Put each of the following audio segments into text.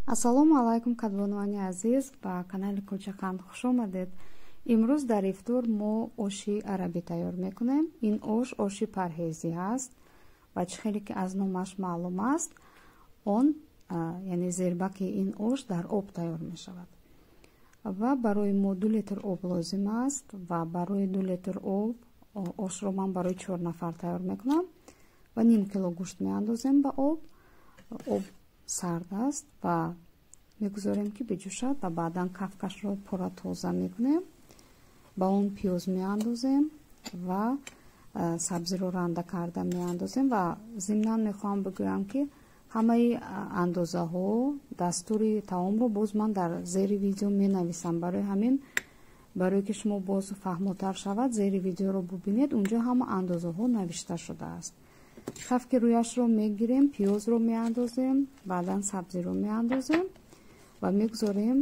Ассалому алайкум кадвонони азиз, ба канали Кӯчақанд хуш омадед. Имрӯз дар ифтор мо оши арабӣ тайёр мекунем. Ин ош оши парҳезӣ аст ва чӣ хеле ки аз номаш маълум аст, он яъне зербаки ин ош дар об тайёр мешавад. Ва барои мо 2 литр об лозим аст ва барои 2 литр об ошро ман барои 4 нафар тайёр мекунам ва ним кило гӯшт меандозем ба об. Об сард аст ва мегузорем ки биҷӯшад ва баъдан кафкашро пурра тоза мекунем. Ба он пиёз меандозем ва сабзиро ранда карда меандозем ва зимнан мехоҳам бигӯям ки ҳамаи андозаҳо, дастури таомро боз ман дар зери видео менависам. Барои ҳамин, барое ки шумо боз фаҳмотар шавад, зери видеоро бубинед, унҷо ҳама андозаҳо навишта шудааст. кафки рӯяшро мегирем, пиёзро меандозем, баъдан сабзиро меандозем ва мегузорем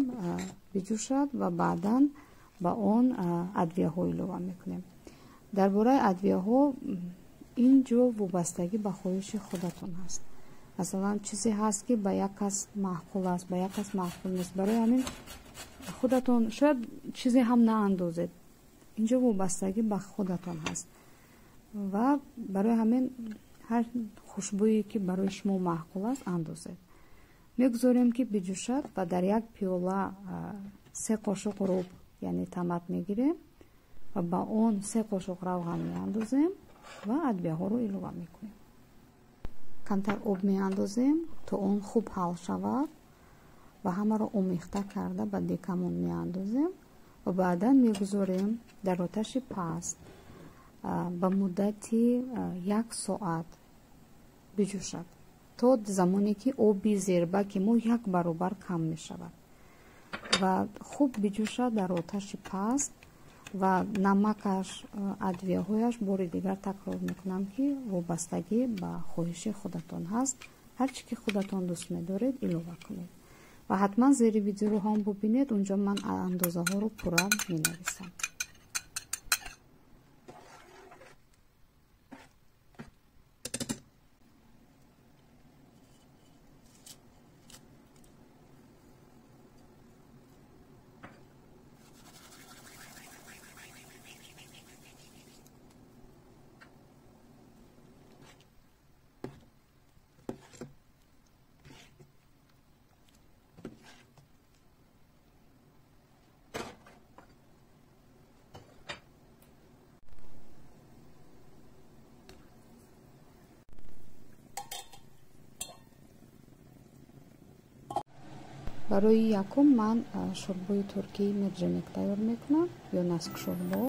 биҷӯшад ва баъдан ба он адвияҳо илова мекунем. дар бораи адвияҳо ин ҷо вобастагӣ ба хоҳиши худатон аст. масалан чизе ҳаст ки ба як кас маъқул аст, ба як кас маъқул нест. барои ҳамин худатон шояд чизе ҳам наандозед. ин ҷо вобастагӣ ба худатон ҳаст ва барои ҳамин ҳар хушбӯе ки барои шумо маъқул аст андозед. мегузорем ки биҷӯшад ва дар як пиёла 3 қошуқ рӯб яъне тамат мегирем ва ба он 3 қошуқ равған меандозем ва адвияҳоро илова мекунем. камтар об меандозем то он хуб ҳал шавад ва ҳамаро омехта карда ба декамон меандозем ва баъдан мегузорем дар оташи паст ба муддати 1 соат биҷӯшад то замоне ки оби зербаки мо 1 баробар кам мешавад ва хуб биҷӯшад дар оташи паст ва намакаш, адвияҳояш бори дигар такрор мекунам ки вобастагӣ ба хоҳиши худатон ҳаст. ҳар чӣ ки худатон дӯст медоред илова кунед ва ҳатман зери видеоро ҳам бубинед, унҷо ман андозаҳоро пурра менависам. барои якум ман шӯрбои туркии мерҷаник тайёр мекунам ё наскшӯрбо.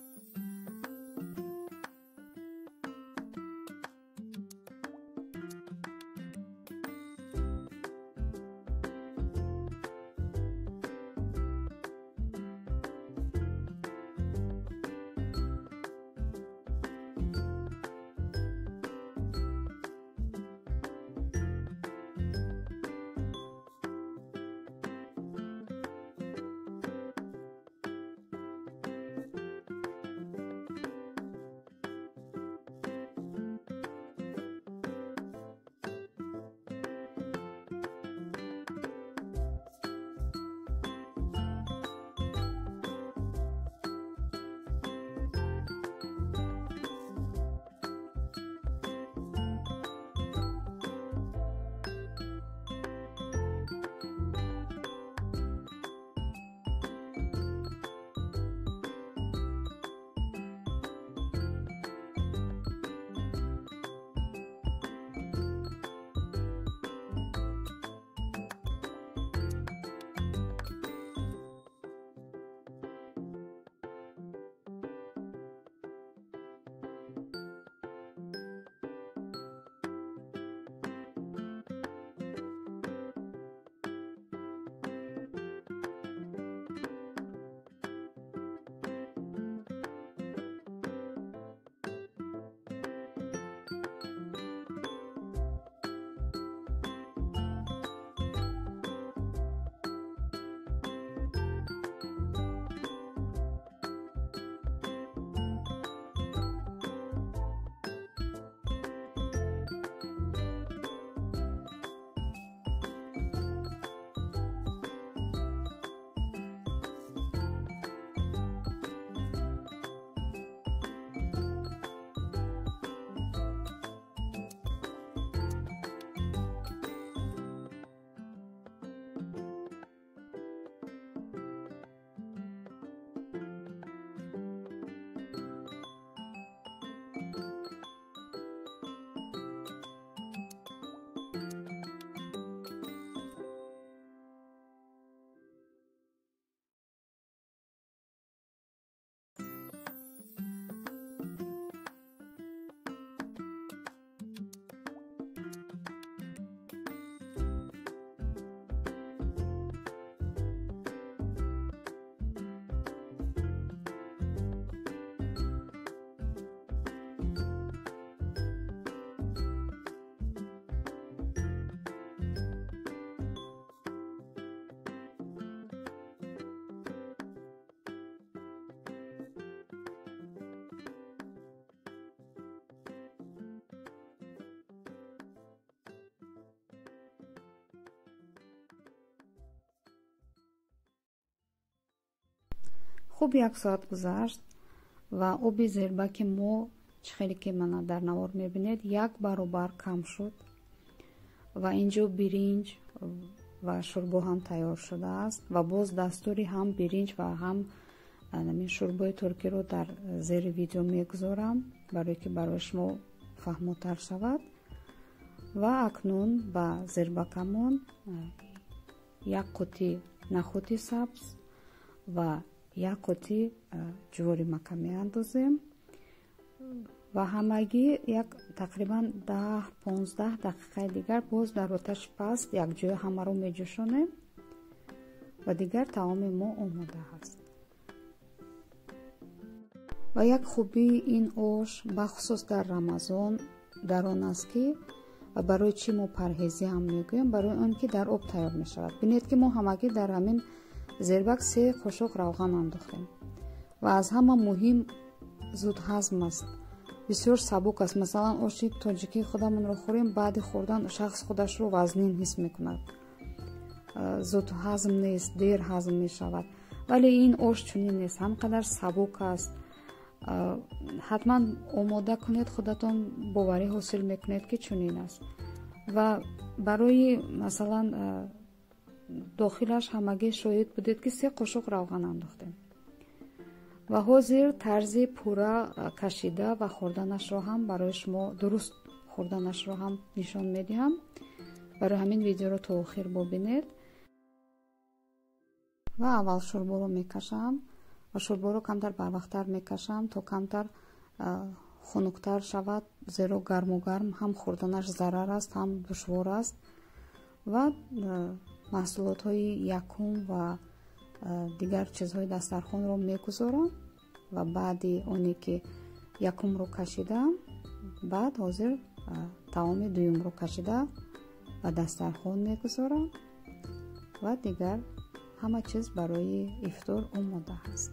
хуб 1 соат гузашт ва оби зербаки мо чихеле ки мана дар навор мебинед 1 баробар кам шуд ва инҷо биринҷ ва шӯрбо ҳам тайёр шудааст ва боз дастури ҳам биринҷ ва ҳам шӯрбои туркиро дар зери видео мегузорам барое ки барои шумо фаҳмотар шавад. ва акнун ба зербакамон 1 қуттӣ нахути сабз ва 1 қуттӣ ҷувори макка меандозем ва ҳамагӣ тақрибан 10-15 дақиқаи дигар боз дар оташи паст якҷоя ҳамаро меҷӯшонем ва дигар таоми мо омода ҳаст. ва як хубии ин ош бахусус дар рамазон дар он аст ки барои чӣ мо парҳезӣ ҳам мегӯем, барои он ки дар об тайёр мешавад. бинед ки мо ҳамагӣ дар ҳамин зербак 3 қошуқ равған андохтем ва аз ҳама муҳим зуд ҳазм аст, бисёр сабук аст. масалан оши тоҷикии худамонро хӯрем, баъди хӯрдан шахс худашро вазнин ҳис мекунад, зуд ҳазм нест, дер ҳазм мешавад. вале ин ош чунин нест, ҳам қадар сабук аст. ҳатман омода кунед, худатон боварӣ ҳосил мекунед ки чунин аст. ва барои масалан дохилаш ҳамагӣ шоҳид будед ки 3 қошуқ равған андохтем ва ҳозир тарзи пурра кашида ва хӯрданашро ҳам барои шумо дуруст хӯрданашро ҳам нишон медиҳам. барои ҳамин видеоро то охир бобинед. ва аввал шӯрборо мекашам ва шӯрборо камтар барвақттар мекашам то камтар хунуктар шавад, зеро гарму гарм ҳам хӯрданаш зарар аст, ҳам душвор аст. ва маҳсулотҳои якум ва дигар чизҳои дастархонро мегузорам ва баъди оне ки якумро кашидам, баъд ҳозир таоми дуюмро кашида ва дастархон мегузорам ва дигар ҳама чиз барои ифтор омода ҳаст.